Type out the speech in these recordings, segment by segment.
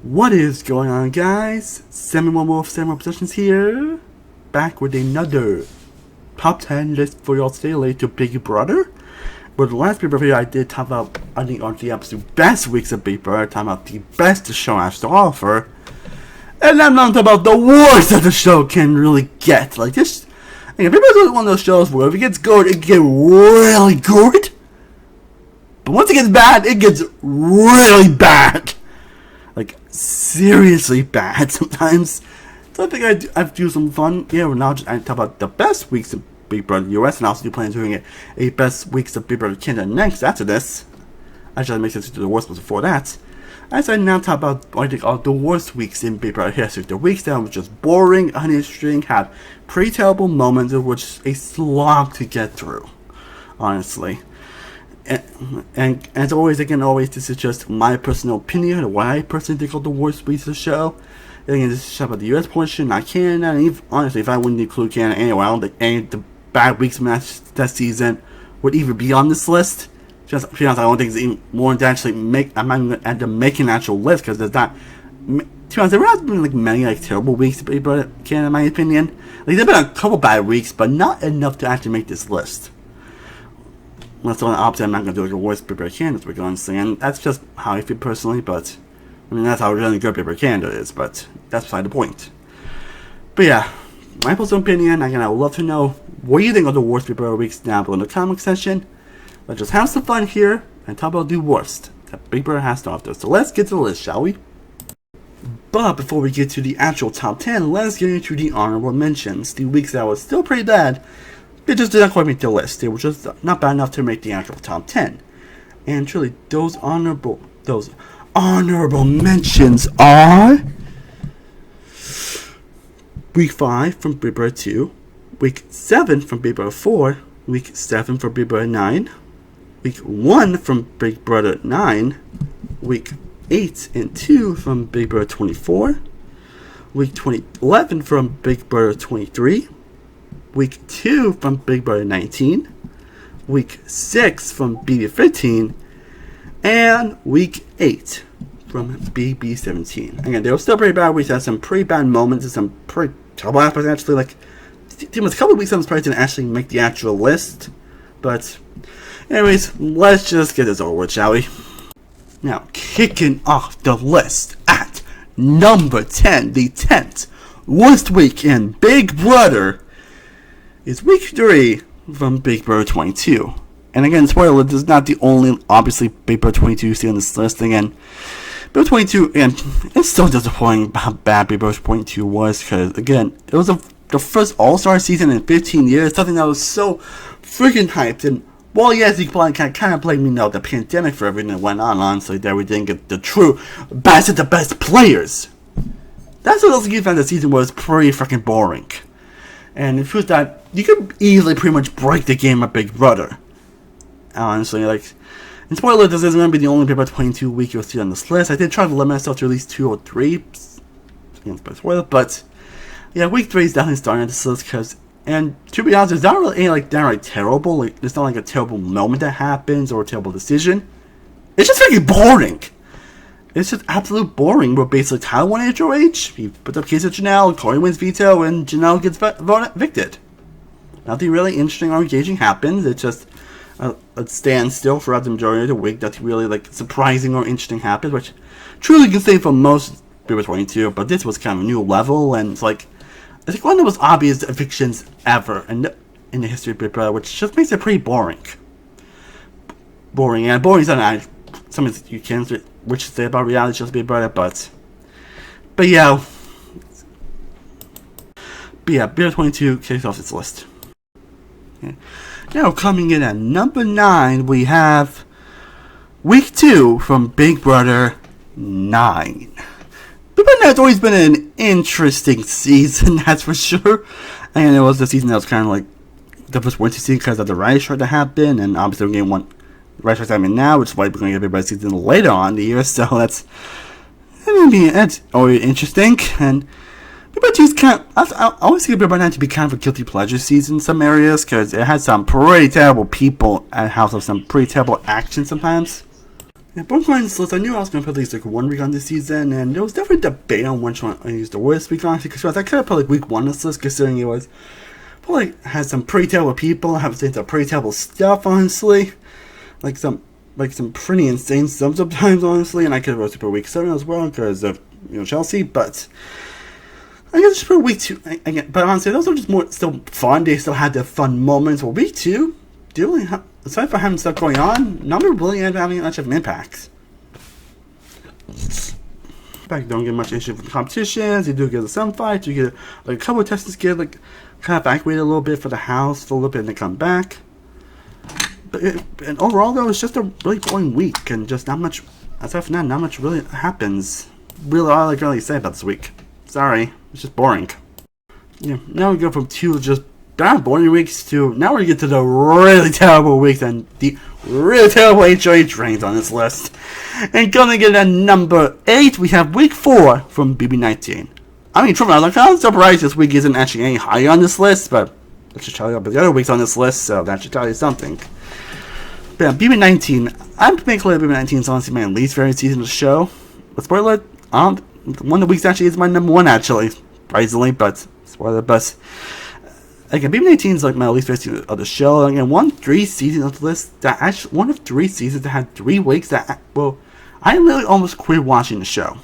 What is going on, guys? Samuel Wolf Samuel Productions here, back with another top 10 list for y'all today related to Big Brother. But the last Big Brother video I did talk about, I think, on the absolute best weeks of Big Brother, talking about the best the show has to offer. And I'm not talking about the worst that the show can really get. Like this, Big Brother is one of those shows where if it gets good, it can get really good. But once it gets bad, it gets really bad. Like, seriously bad sometimes. So I think I'd do some fun. Yeah, we're now just talk about the best weeks of Big Brother US, and I also do plan on doing a best weeks of Big Brother Canada next after this. Actually, that makes sense to do the worst ones before that. As I now talk about what I think are the worst weeks in Big Brother history. The weeks that were just boring, uninteresting, had pretty terrible moments, of which a slog to get through, honestly. And as always, again, this is just my personal opinion of what I personally think are the worst weeks of the show. And again, this is about the US portion, not Canada. And even, honestly, if I wouldn't include Canada anyway, I don't think any of the bad weeks from that season would even be on this list. Just to be honest, I don't think it's even more than actually I'm not even going to end up making an actual list because there's not. To be honest, there haven't been many terrible weeks to Big Brother Canada, in my opinion. Like, there've been a couple bad weeks, but not enough to actually make this list. That's on the opposite. I'm not going to do a worst Big Brother Canada we're going to say, and that's just how I feel personally, but I mean, that's how really good Big Brother Canada is, but that's beside the point. But yeah, my personal opinion, again, I would love to know what you think of the worst Big Brother weeks down below in the comment section. Let's just have some fun here and talk about the worst that Big Brother has to offer. So let's get to the list, shall we? But before we get to the actual top 10, let's get into the honorable mentions. The weeks that was still pretty bad. They just did not quite make the list. They were just not bad enough to make the actual top 10. And truly, those honorable mentions are Week 5 from Big Brother 2, Week 7 from Big Brother 4, Week 7 from Big Brother 9, Week 1 from Big Brother 9, Week 8 and 2 from Big Brother 24, Week 11 from Big Brother 23, Week 2 from Big Brother 19, Week 6 from BB 15, and Week 8 from BB 17. Again, they were still pretty bad weeks. Had some pretty bad moments and some pretty terrible aspects. Actually, like, there was a couple of weeks I was probably didn't actually make the actual list. But, anyways, let's just get this over with, shall we? Now, kicking off the list at number 10, the 10th worst week in Big Brother, is Week 3 from Big Brother 22. And again, spoiler, this is not the only, obviously, Big Brother 22 you see on this list. Again, Big Brother 22, and it's so disappointing how bad Big Brother 22 was, because, again, it was the first All-Star season in 15 years, something that was so freaking hyped. And while, yes, you can kind of blame, the pandemic for everything that went on, honestly, that we didn't get the true best of the best players. That's what else you found the season was pretty freaking boring. And the truth that you could easily pretty much break the game of Big Brother. Honestly, like, and spoiler, this isn't going to be the only Big Brother 22 week you'll see on this list. I did try to limit myself to at least 2 or 3. Spoiler, but yeah, Week 3 is definitely starting on this list because, and to be honest, there's not really any downright terrible. Like, there's not a terrible moment that happens or a terrible decision. It's just freaking boring. It's just absolute boring. Where basically Tyler won HOH, he puts up case of Janelle, Corey wins veto, and Janelle gets evicted. Nothing really interesting or engaging happens. It's just a standstill throughout the majority of the week. Nothing really surprising or interesting happens, which truly you can say for most Big Brother 22. But this was kind of a new level, and it's one of the most obvious evictions ever in the history of Big Brother, which just makes it pretty boring. Boring, and boring is not something you can't which say about reality shows Big Brother, but yeah, Big Brother 22 kicks off this list. Okay. Now coming in at number 9, we have Week 2 from Big Brother 9. Big Brother 9 has always been an interesting season, that's for sure. And it was the season that was kind of the first winter season because of the riot strike that happened, and obviously we're getting one riot strike happening now, which is why we're going to get Big Brother season later on in the year. So that's always interesting. And Big Brother 2 is I always see Big Brother 9 to be kind of a guilty pleasure season in some areas because it has some pretty terrible people and has some pretty terrible action sometimes. Yeah, Borderlands list, I knew I was going to put at least like 1 week on this season, and there was definitely debate on which one I used the worst week, honestly, because I could have put like week 1 on this list, considering it was probably had some pretty terrible people, have seen some pretty terrible stuff, honestly. Like some pretty insane stuff sometimes, honestly, and I could have wrote Super Week 7 as well, because of, Chelsea, but I guess just for week 2, again, but honestly, those are just more still fun, they still had their fun moments. Well, week 2, do really aside from having stuff going on, not really having much of an impact. Don't get much issue with competitions. You do get some fights. You get like a couple of testers get like kind of evacuated a little bit for the house for a little bit and they come back. But and overall though, it's just a really boring week and just not much. Aside from that, not much really happens. Really, all I can really say about this week. Sorry, it's just boring. Yeah, now we go from 2 just bad boring weeks to now we get to the really terrible weeks and the really terrible HOH reigns on this list. And gonna get at number 8, we have week 4 from BB19. I mean, I'm kind of surprised this week isn't actually any higher on this list, but that should tell you about the other weeks on this list, so that should tell you something. But yeah, BB19, I'm making clear BB19 is honestly my least favorite season of the show. But spoiler, one of the weeks actually is my number 1 actually, surprisingly, but spoiler, but again, BB19 is like my least favorite season of the show. Again, one of 3 seasons of the list that actually, one of 3 seasons that had 3 weeks that, well, I literally almost quit watching the show.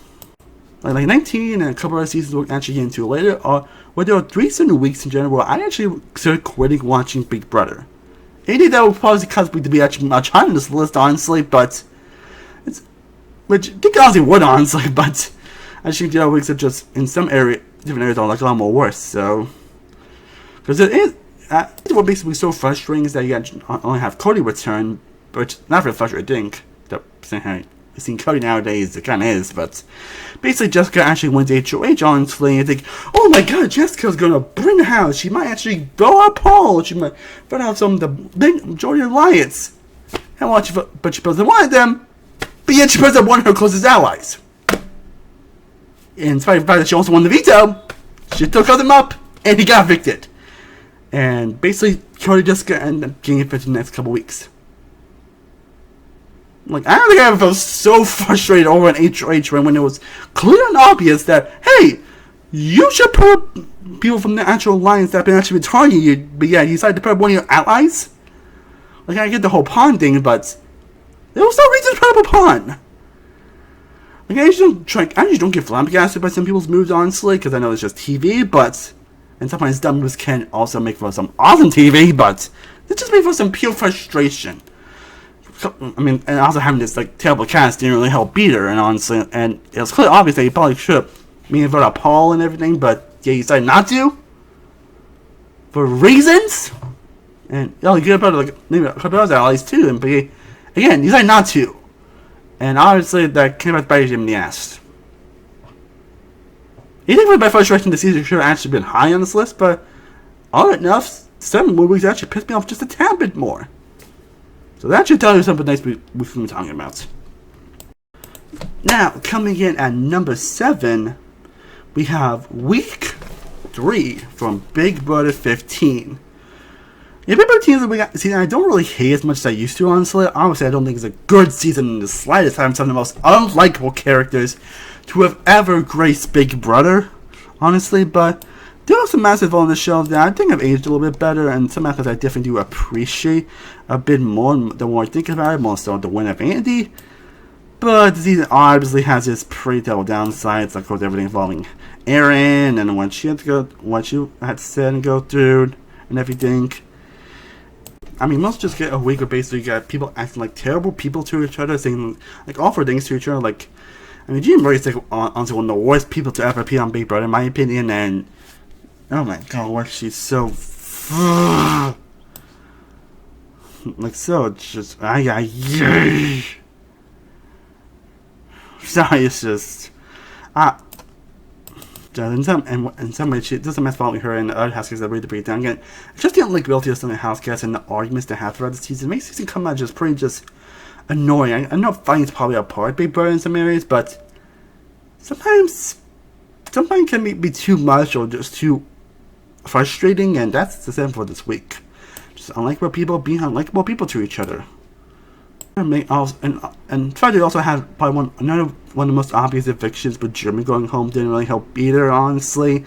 Like 19 and a couple other seasons we'll actually get into later, where there are 3 certain weeks in general where I actually started quitting watching Big Brother. Anything that would probably cause me to be actually much higher on this list, honestly, but it's, which I think honestly would, honestly, but I think the other weeks are just in some different areas are like a lot more worse, so. Because it is, what makes me so frustrating is that you only have Cody return, which not very frustrating. Seeing Cody nowadays, it kind of is, but basically Jessica actually went to HOH honestly, and think, oh my god, Jessica's gonna burn the house. She might actually blow up Paul. She might burn out some of the big majority of alliance. And but she doesn't want them, but yet she doesn't want her closest allies. In spite of the fact that she also won the veto, she still cut him up, and he got evicted. And basically, Cody and Jessica ended up getting evicted in the next couple weeks. Like, I don't think I ever felt so frustrated over an HOH when it was clear and obvious that, hey, you should put people from the actual alliance that have been actually targeting you, but yeah, you decided to put up one of your allies? Like, I get the whole pawn thing, but there was no reason to put up a pawn. Like, I usually don't get flabbergasted by some people's moves, honestly, because I know it's just TV, but, and sometimes dumb moves can also make for some awesome TV, but it just made for some pure frustration. I mean, and also having this like terrible cast didn't really help either, and honestly, and it was clearly obvious that you probably should have voted out Paul and everything, but yeah, you decided not to for reasons. And you get about like maybe a couple other allies too, and but again, you decided not to, and obviously that came back to bite him in the ass. You think my frustration this season should have actually been high on this list, but all enough, 7 movies actually pissed me off just a tad bit more. So that should tell you something nice we've been talking about. Now, coming in at number 7, we have week 3 from Big Brother 15. Yeah, Big Brother 15 season I don't really hate as much as I used to, honestly. Honestly, I don't think it's a good season in the slightest. Having some of the most unlikable characters to have ever graced Big Brother, honestly, but there are some aspects on the show that I think have aged a little bit better, and some aspects I definitely do appreciate a bit more the more I think about it, more so the win of Andy. But the season obviously has its pretty terrible downsides, like, of course, everything involving Erin and what she had to say and go through and everything. I mean, most just get a week where basically you got people acting like terrible people to each other, saying like awful things to each other. Like, I mean, Jean Marie's like honestly one of the worst people to ever appear on Big Brother, in my opinion, and oh my god, she's so like so just sorry, it's just in some ways she doesn't mess following her and the other housecasts that read the breakdown again. Just the unlikability of some of the housecasts and the arguments they have throughout the season makes the season come out just pretty just annoying. I know fighting's probably a part of Big Brother in some areas, but sometimes can be too much or just too frustrating, and that's the same for this week. Just unlikable people being unlikable people to each other. And Friday also had probably another one of the most obvious evictions, but Jeremy going home didn't really help either, honestly,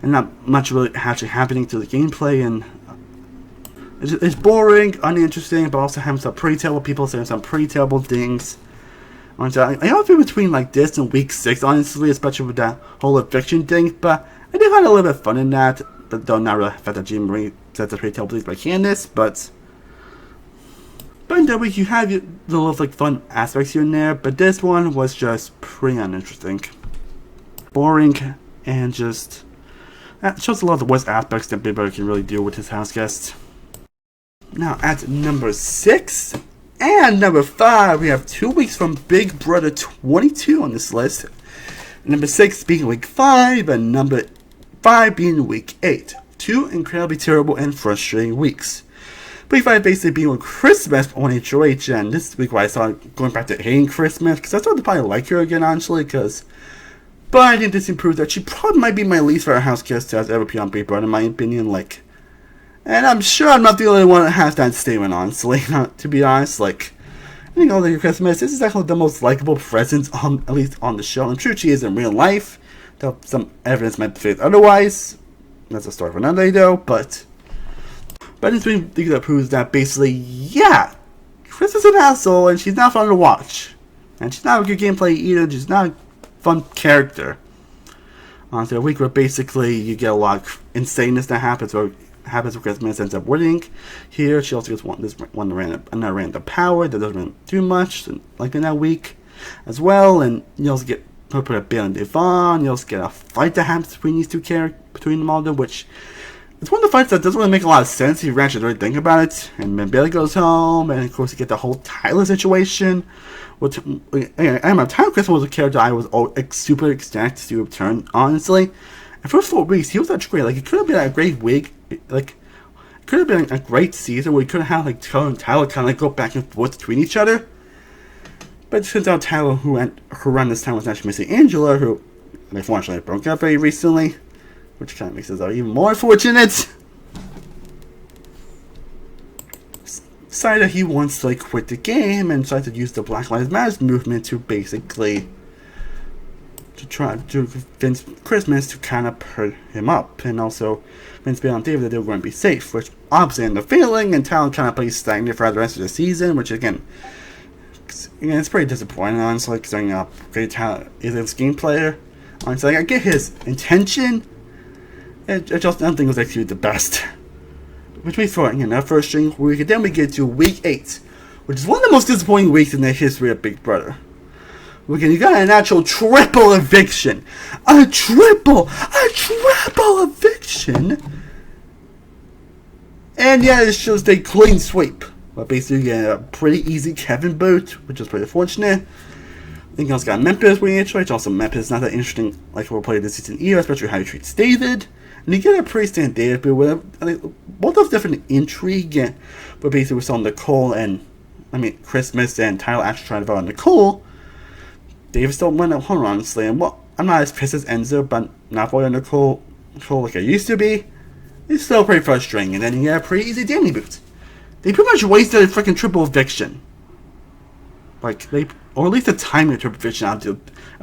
and not much really actually happening to the gameplay, and it's boring, uninteresting, but also having some pretty terrible people saying some pretty terrible things. I don't feel between like this and week 6, honestly, especially with that whole eviction thing, but I did have a little bit of fun in that, but though not really affect that Jim Marie said the pretty terrible things by Candace, but in that week you have the little like fun aspects here and there, but this one was just pretty uninteresting. Boring, and just that shows a lot of the worst aspects that Big Brother can really do with his house guests. Now at number 6 and number 5, we have 2 weeks from Big Brother 22 on this list. Number 6 being week 5, and number 5 being week 8. 2 incredibly terrible and frustrating weeks. Week 5 basically being with Christmas on HOH, and this is week where I started going back to hating Christmas, because I started to probably like her again, honestly, but I think this improves that she probably might be my least favorite house guest that has ever been on Big Brother, in my opinion, and I'm sure I'm not the only one that has that statement, honestly, to be honest, I think all the Christmas, this is actually the most likable presence, at least on the show. I'm sure she is in real life, though some evidence might say otherwise. That's a story for another day, though, but it's been things that proves that basically, yeah, Chris is an asshole, and she's not fun to watch. And she's not a good gameplay either, she's not a fun character. Honestly, a week where basically you get a lot of insaneness that happens with Christmas, ends up winning. Here, she also gets another random power that doesn't really do much, like in that week as well, and you also get put a Bill and Devon, you also get a fight that happens between these two characters, between them all, which it's one of the fights that doesn't really make a lot of sense if you actually really think about it. And then Billy goes home, and of course you get the whole Tyler situation. Tyler Christmas was a character I was super ecstatic to return, honestly. And for 4 weeks, he was actually great. It could have been a great week. It could have been a great season where we could have had Tyler kind of go back and forth between each other. But it turns out Tyler, who around this time was actually missing Angela, who unfortunately broke up very recently, which kind of makes it even more unfortunate. Decided that he wants to quit the game and decided to use the Black Lives Matter movement to basically try to convince Christmas to kind of put him up, and also convince Bill and David that they were going to be safe, which obviously ended up failing, and Tyler kind of plays stagnant for the rest of the season, which again, it's pretty disappointing, honestly, considering how great Tyler is a game player. Honestly, I get his intention, I just don't think it was actually the best. Which makes for first string week, then we get to week 8, which is one of the most disappointing weeks in the history of Big Brother. You got an actual triple eviction. A triple eviction. And yeah, it's just a clean sweep. But basically, you get a pretty easy Kevin boot, which is pretty fortunate. I think I also got Memphis winning it, which also Memphis is not that interesting like we'll play this season either, especially how he treats David. And you get a pretty standard David boot with both of different intrigue, but basically we saw Nicole Christmas and Tyler actually trying to vote on Nicole. David still went at home, honestly, and I'm not as pissed as Enzo, but not voting on Nicole like I used to be. It's still pretty frustrating, and then you get a pretty easy Danny boot. They pretty much wasted a freaking triple eviction. Or at least the timing of triple eviction. I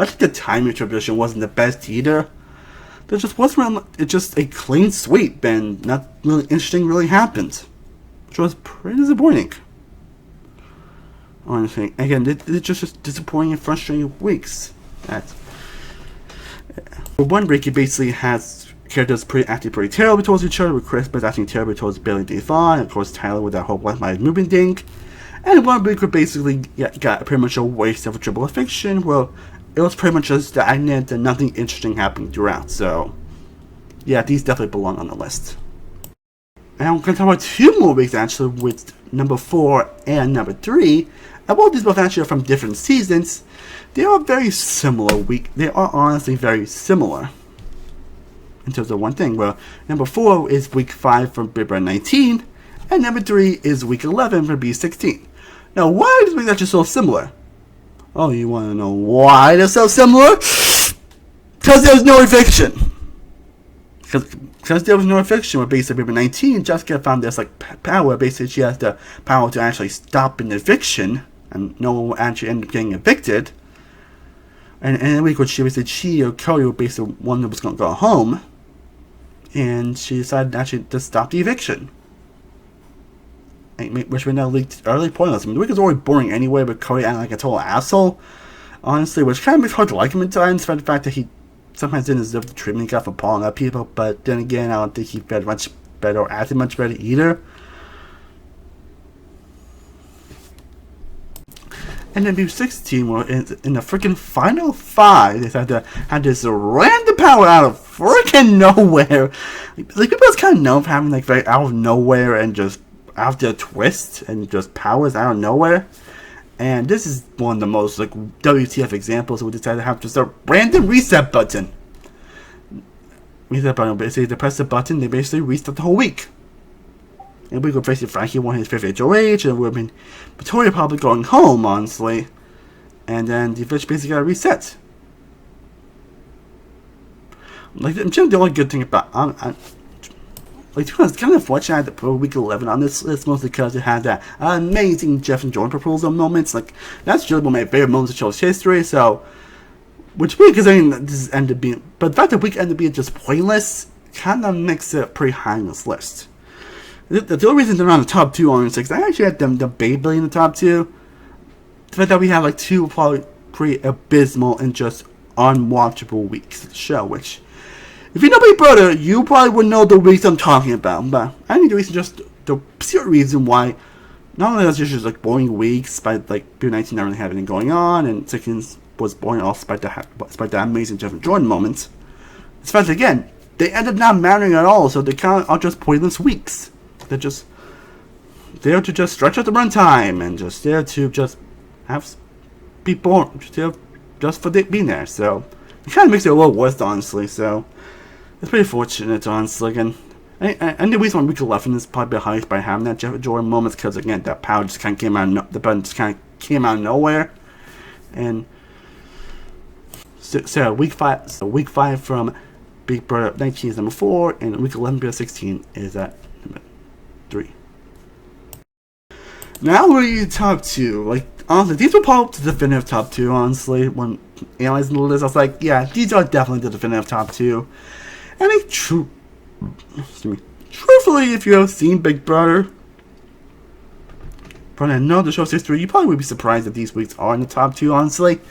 think the timing of triple eviction wasn't the best either. There just wasn't it's just a clean sweep, and not really interesting really happened, which was pretty disappointing. Honestly, again, it's just disappointing and frustrating weeks. For one week, it basically has characters acting pretty terribly towards each other, with Christmas acting terribly towards Billy and Devon, and of course Tyler with that whole Black Lives movement thing. And one week we basically got pretty much a waste of a triple eviction. Well, it was pretty much just stagnant and nothing interesting happening throughout. So, yeah, these definitely belong on the list. And I'm going to talk about 2 more weeks actually, with number 4 and number 3. And while these both actually are from different seasons, they are very similar They are honestly very similar. In terms of one thing, well, number 4 is week 5 from Big Brother 19, and number 3 is week 11 from B16. Now, why are these weeks actually so similar? Oh, you want to know why they're so similar? Because there's no eviction. Because because there was no eviction with basically Paper 19, Jessica found this like power. Basically, she has the power to actually stop an eviction, and no one will actually end up getting evicted. And in a week, when she or Cody were basically one that was going to go home, and she decided actually to stop the eviction. Which we now leaked early pointless. I mean, the week is already boring anyway, but Cody acting like a total asshole. Honestly, which kind of makes it hard to like him at times, despite the fact that he sometimes didn't deserve the treatment he got for palling out people. But then again, I don't think he fed much better or acted much better either. And then B16 were in the freaking final 5. They had this random power out of freaking nowhere. Like people was kind of known for having like very out of nowhere and just out there twist and just powers out of nowhere. And this is one of the most like WTF examples. So we decided to have just a random reset button. Reset button. Basically, they press the button, they basically reset the whole week. And we could basically Frankie won his 5th HOH, and we've been Victoria probably going home, honestly. And then the Fish basically got reset. Like, the only good thing about like, to be honest, it's kind of unfortunate that for week 11 on this list, mostly because it had that amazing Jeff and Jordan proposal moments. Like, that's really one of my favorite moments of show's history. So, which week is this ended up being, but the fact that week ended up being just pointless kind of makes it pretty high on this list. The only reason they're on the top 2 on 6, I actually had them the Beyblade in the top 2. The fact that we have like 2 probably pretty abysmal and just unwatchable weeks of the show, which, if you know Big Brother, you probably would know the weeks I'm talking about. But I think the reason, just the pure reason why, not only was it just like boring weeks, by like Beer 19 not really having anything going on, and Seconds was boring also despite the amazing Jeff and Jordan moments. It's fact again, they ended up not mattering at all, so they kind of are just pointless weeks. They're just there to just stretch out the runtime and just there to just have be boring, just for being there. So it kind of makes it a little worse, honestly. So it's pretty fortunate, honestly. And the reason why week 11 is probably the highest by having that Jeff and Jordan moments, because again, that power just kind of came out. The button just kind of came out of nowhere. And so week 5 from Big Brother 19 is number 4, and week 11 Big Brother 16 is at number 3. Now we're top 2. Like, honestly, these were probably the definitive top 2, honestly. When analyzing the list, I was like, yeah, these are definitely the definitive top 2. And truthfully, if you have seen Big Brother, but I know the show's history, you probably would be surprised that these weeks are in the top 2, honestly.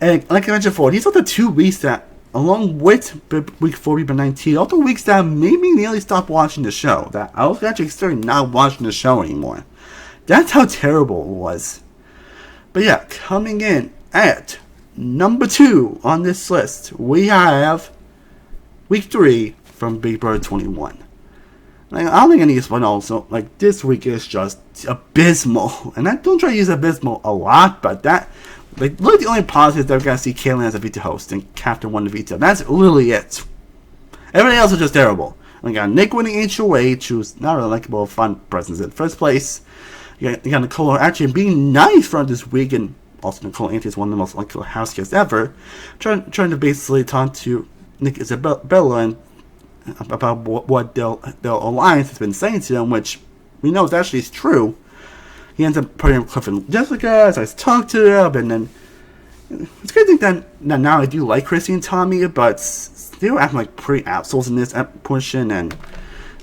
And like I mentioned before, these are the 2 weeks that, along with week 4, week 19, are the weeks that made me nearly stop watching the show. That I was actually starting not watching the show anymore. That's how terrible it was. But yeah, coming in at number 2 on this list, we have week 3 from Big Brother 21. Like, I don't think I need to explain also, like, this week is just abysmal. And I don't try to use abysmal a lot, but that, like, literally the only positive that we're going to see Kaitlyn as a veto host and Captain won the veto. That's literally it. Everything else is just terrible. We got Nick winning HOH, who's not really likable, fun presence in the first place. You got Nicole actually being nice for this week, and also Nicole Anthony is one of the most likable house guests ever. Trying to basically talk to Nick Isabella and about what their alliance has been saying to them, which we know is actually true. He ends up putting Cliff and Jessica, so I talked to them, and then it's a good thing that now I do like Chrissy and Tommy, but they were acting like pretty assholes in this portion, and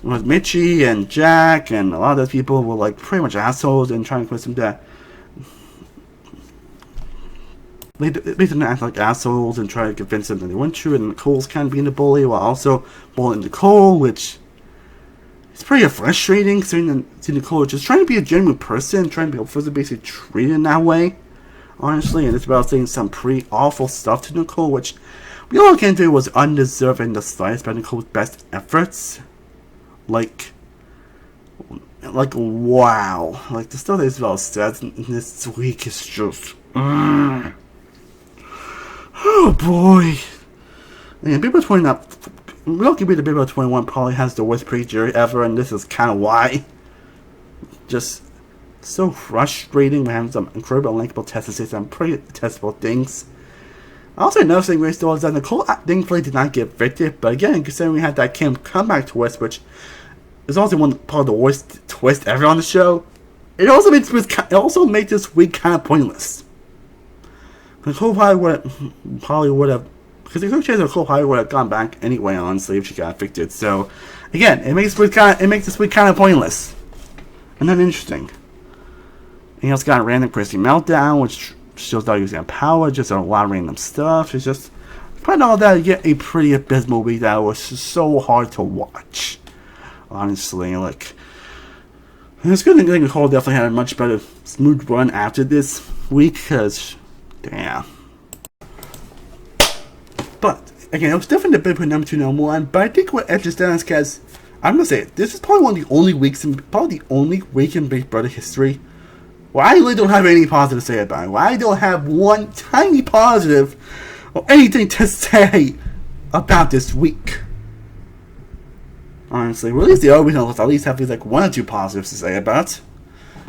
with Mitchie and Jack and a lot of those people were like pretty much assholes and trying to convince them that they didn't act like assholes and try to convince them that they weren't true, and Nicole's kind of being the bully while also bullying Nicole, which is pretty frustrating, seeing Nicole just trying to be a genuine person, trying to be able to basically treat in that way, honestly, and it's about saying some pretty awful stuff to Nicole, which we all can do was undeserving the slightest by Nicole's best efforts. Like wow, like the stuff that Isabel says in this week is just oh boy. And Big Brother 21, lucky be the Big Brother 21 probably has the worst pre-jury ever, and this is kind of why. Just so frustrating. We're having some incredible unlikable tests to say some pretty detestable things. Also, another thing we saw is that Nicole thankfully did not get evicted, but again, considering we had that Kim comeback twist, which is also one part of the worst twist ever on the show, it also made this week kind of pointless. Nicole probably would have, because there's no chance Nicole probably would have gone back anyway, honestly, if she got evicted. So, again, it makes this week kind of pointless and not interesting. And he also got a random crazy meltdown, which shows that using power, just a lot of random stuff. It's just, find all that, you get a pretty abysmal week that was so hard to watch. Honestly, like, it's good that Nicole definitely had a much better smooth run after this week, because, damn. But, again, it was definitely a bit for number 2, number 1, but I think what edges down is because, I'm gonna say it, this is probably one of the only weeks, probably the only week in Big Brother history where I really don't have any positive to say about it. Where I don't have one tiny positive or anything to say about this week. Honestly, well, at least the other week I'll at least have like 1 or 2 positives to say about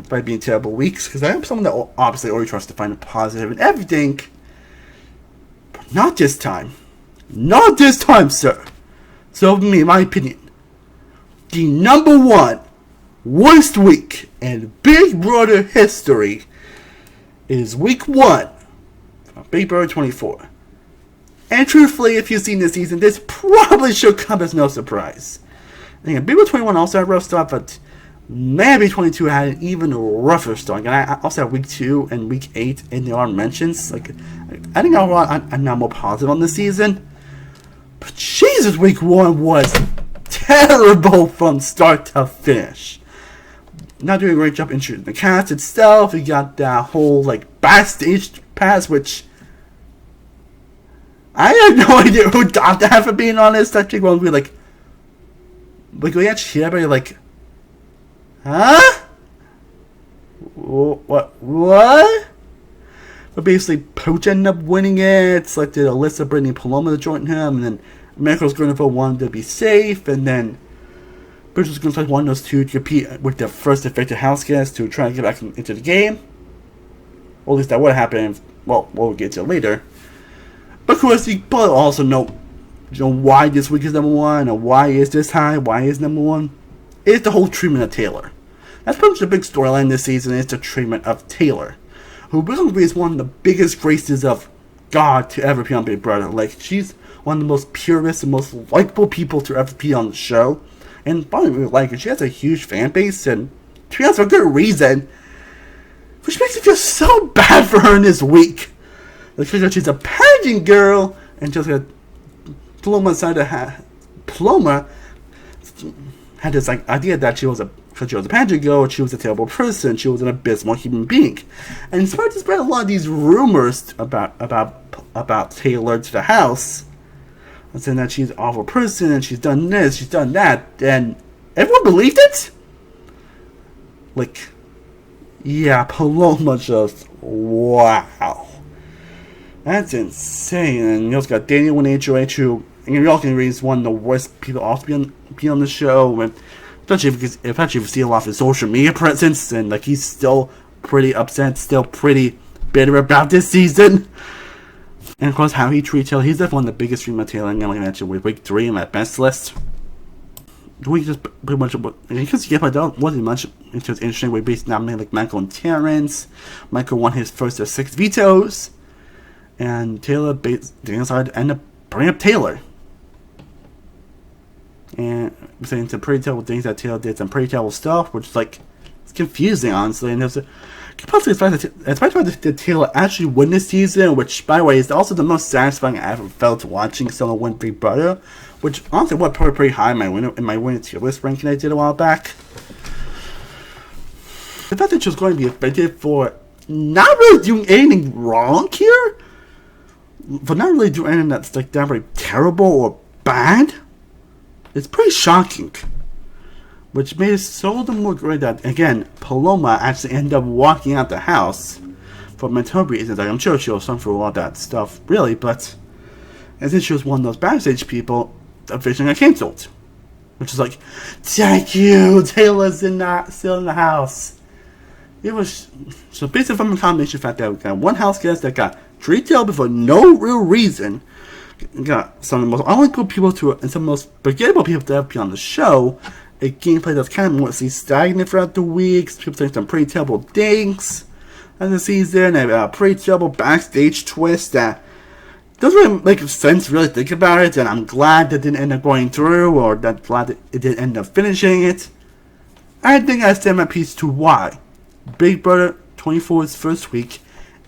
by being terrible weeks, because I am someone that obviously always tries to find a positive in everything. But not this time. Not this time, sir. So, for me, in my opinion, the number 1 worst week in Big Brother history is week 1 of Big Brother 24. And truthfully, if you've seen this season, this probably should come as no surprise. Big Brother 21 also had a rough start, but maybe 22 had an even rougher start. And I also had week 2 and week 8 in the honorable mentions. Like, I think I'm not more positive on this season. But Jesus, week 1 was terrible from start to finish. Not doing a great job introducing the cast itself. You got that whole like backstage pass, which I had no idea who thought that, for being honest. I think one would be like we actually hear everybody like, huh? What? But basically, Pooch ended up winning it. Selected Alyssa, Brittany, Paloma to join him, and then Michael's going to wanted to be safe, and then Pooch was going to select one of those two to compete with the first affected house guest to try and get back into the game. Or at least that would have happened. Well, we'll get to it later. But of course, you probably also know why this week is number 1, or why is this high, why is number 1. It's the whole treatment of Taylor. That's pretty much the big storyline this season, is the treatment of Taylor, who really is one of the biggest graces of God to ever be on Big Brother. Like, she's one of the most purest and most likable people to ever be on the show. And probably really like her. She has a huge fan base, and to be honest, for good reason. Which makes me feel so bad for her in this week. Like, she's a pageant girl, and just got Paloma had this like idea that she was a pageant girl, she was a terrible person, she was an abysmal human being, and started to spread a lot of these rumors about Taylor to the house, and saying that she's an awful person and she's done this, she's done that, and everyone believed it. Like, yeah, Paloma just wow, that's insane. And you also got Daniel and HOH, who, and you all can agree, is one of the worst people also be on the show, and especially if you see a lot of his social media presence, and like he's still pretty upset, still pretty bitter about this season. And of course, how he treats Taylor, he's definitely one of the biggest streamer Taylor, and like I mentioned, with week 3 in my best list. We just pretty much, because yeah, but that wasn't much. It was interesting. We basically nominated like Michael and Terrence. Michael won his first of 6 vetoes, and Taylor decided to end up bringing up Taylor. And saying some pretty terrible things that Taylor did, some pretty terrible stuff, which is like, it's confusing, honestly. And there's possibly the fact that Taylor actually won this season, which, by the way, is also the most satisfying I ever felt watching someone win Big Brother, which honestly was probably pretty high in my winner tier list ranking I did a while back. The fact that she was going to be affected for not really doing anything wrong here, for not really doing anything that's like that very terrible or bad, it's pretty shocking. Which made it so the more great that, again, Paloma actually ended up walking out the house for mental reasons. Like, I'm sure she was through a lot of that stuff, really, but and since she was one of those backstage people, the vision got cancelled. Which is like, thank you, Taylor's still in the house. It was, so basically from a combination fact that we got one house guest that got treat Tailbot for no real reason. Got some of the most unlikable people to and some of the most forgettable people to be on the show. A gameplay that's kind of more stagnant throughout the weeks. People saying some pretty terrible things as the season, and a pretty terrible backstage twist that doesn't really make sense to really think about it. And I'm glad that didn't end up going through, or glad that it didn't end up finishing it. I think I stand my piece to why Big Brother 24's first week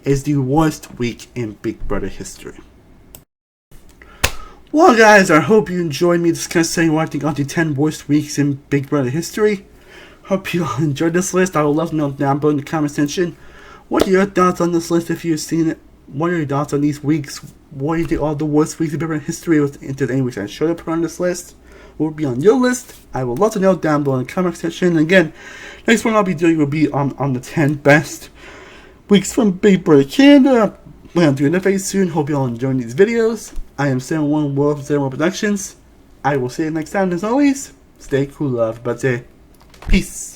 is the worst week in Big Brother history. Well guys, I hope you enjoyed me discussing what I think are the 10 worst weeks in Big Brother history. Hope you all enjoyed this list. I would love to know down below in the comment section. What are your thoughts on this list if you've seen it? What are your thoughts on these weeks? What do you think are the worst weeks in Big Brother history? If there's any weeks I should have put on this list? What would be on your list? I would love to know down below in the comment section. And again, next one I'll be doing will be on the 10 best weeks from Big Brother Canada. We're going to do an interface soon. Hope you all enjoying these videos. I am 71 World from 71 Productions. I will see you next time. As always, stay cool, love. But peace.